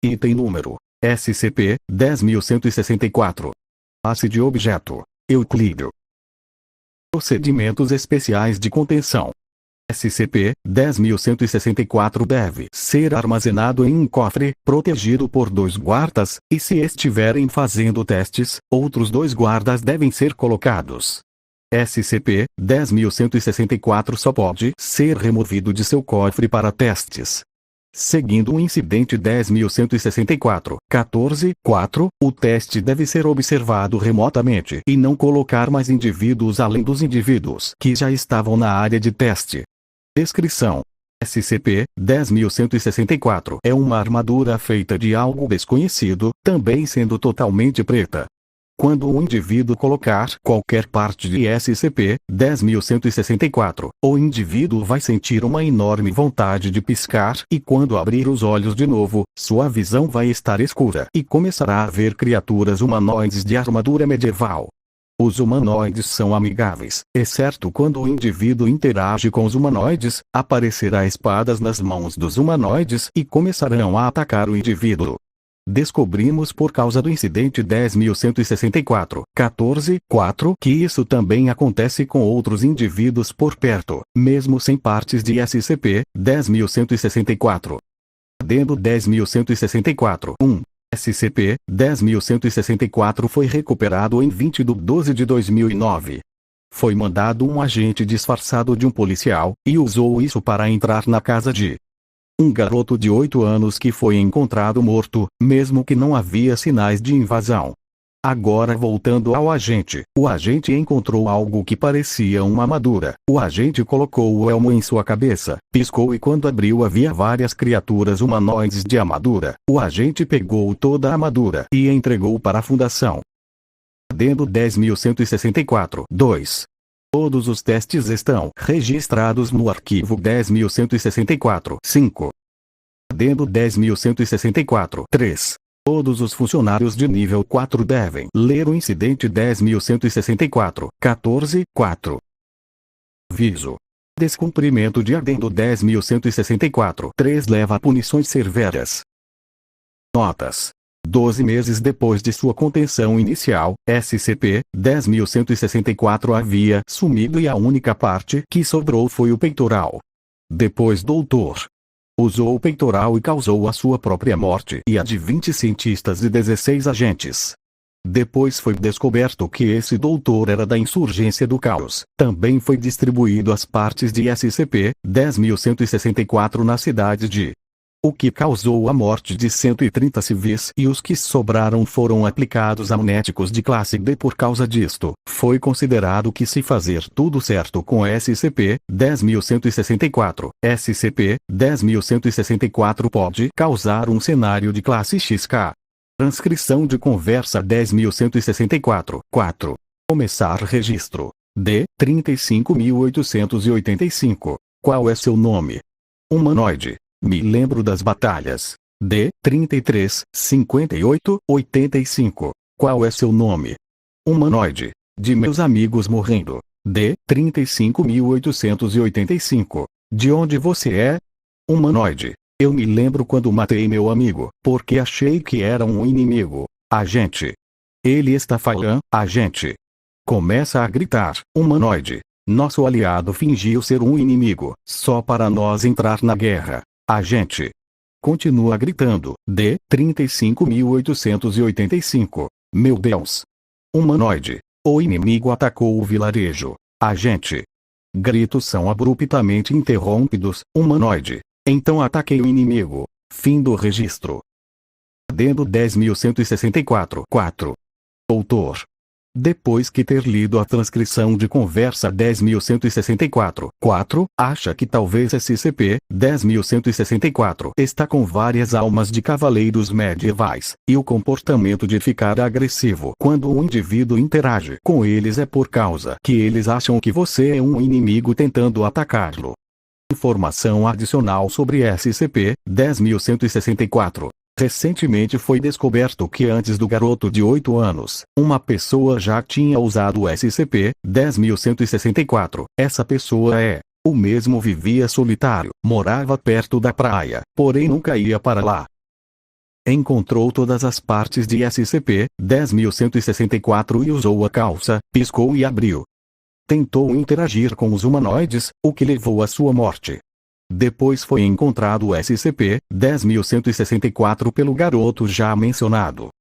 Item número: SCP-10164. Classe de objeto: Euclídeo. Procedimentos especiais de contenção. SCP-10164 deve ser armazenado em um cofre, protegido por 2 guardas, e se estiverem fazendo testes, outros 2 guardas devem ser colocados. SCP-10164 só pode ser removido de seu cofre para testes. Seguindo o incidente 10.164.14.4, o teste deve ser observado remotamente e não colocar mais indivíduos além dos indivíduos que já estavam na área de teste. Descrição: SCP-10164 é uma armadura feita de algo desconhecido, também sendo totalmente preta. Quando um indivíduo colocar qualquer parte de SCP-10164, o indivíduo vai sentir uma enorme vontade de piscar, e quando abrir os olhos de novo, sua visão vai estar escura e começará a ver criaturas humanoides de armadura medieval. Os humanoides são amigáveis, exceto quando o indivíduo interage com os humanoides, aparecerá espadas nas mãos dos humanoides e começarão a atacar o indivíduo. Descobrimos por causa do incidente 10.164.14.4 que isso também acontece com outros indivíduos por perto, mesmo sem partes de SCP-10164. Adendo 10.164.1. SCP-10164 foi recuperado em 20 de 12 de 2009. Foi mandado um agente disfarçado de um policial, e usou isso para entrar na casa de um garoto de 8 anos que foi encontrado morto, mesmo que não havia sinais de invasão. Agora voltando ao agente, o agente encontrou algo que parecia uma armadura. O agente colocou o elmo em sua cabeça, piscou e quando abriu havia várias criaturas humanoides de armadura. O agente pegou toda a armadura e entregou para a fundação. Adendo 10.164.2. Todos os testes estão registrados no arquivo 10.164.5. Adendo 10.164.3. Todos os funcionários de nível 4 devem ler o incidente 10.164.14.4. Aviso: descumprimento de adendo 10.164.3 leva a punições severas. Notas: 12 meses depois de sua contenção inicial, SCP-10164 havia sumido e a única parte que sobrou foi o peitoral. Depois Dr. usou o peitoral e causou a sua própria morte e a de 20 cientistas e 16 agentes. Depois foi descoberto que esse doutor era da insurgência do caos. Também foi distribuído as partes de SCP-10164 na cidade de o que causou a morte de 130 civis e os que sobraram foram aplicados a amnéticos de classe D. Por causa disto, foi considerado que se fazer tudo certo com SCP-10164, SCP-10164 pode causar um cenário de classe XK. Transcrição de conversa 10.164.4. Começar registro. D. 35.885. Qual é seu nome? Humanoide. Me lembro das batalhas. D. 33, 58, 85. Qual é seu nome? Humanoide. De meus amigos morrendo. D. 35.885. De onde você é? Humanoide. Eu me lembro quando matei meu amigo, porque achei que era um inimigo. Agente. Ele está falhando, agente. Começa a gritar. Humanoide. Nosso aliado fingiu ser um inimigo, só para nós entrar na guerra. Agente. Continua gritando. D. 35.885. Meu Deus. Humanoide. O inimigo atacou o vilarejo. Agente. Gritos são abruptamente interrompidos. Humanoide. Então ataquei o inimigo. Fim do registro. Adendo 10.164.4. Doutor. Depois que ter lido a transcrição de conversa 10.164.4, acha que talvez SCP-10164 está com várias almas de cavaleiros medievais, e o comportamento de ficar agressivo quando um indivíduo interage com eles é por causa que eles acham que você é um inimigo tentando atacá-lo. Informação adicional sobre SCP-10164. Recentemente foi descoberto que antes do garoto de 8 anos, uma pessoa já tinha usado o SCP-10164. Essa pessoa o mesmo vivia solitário, morava perto da praia, porém nunca ia para lá. Encontrou todas as partes de SCP-10.164 e usou a calça, piscou e abriu. Tentou interagir com os humanoides, o que levou à sua morte. Depois foi encontrado o SCP-10.164 pelo garoto já mencionado.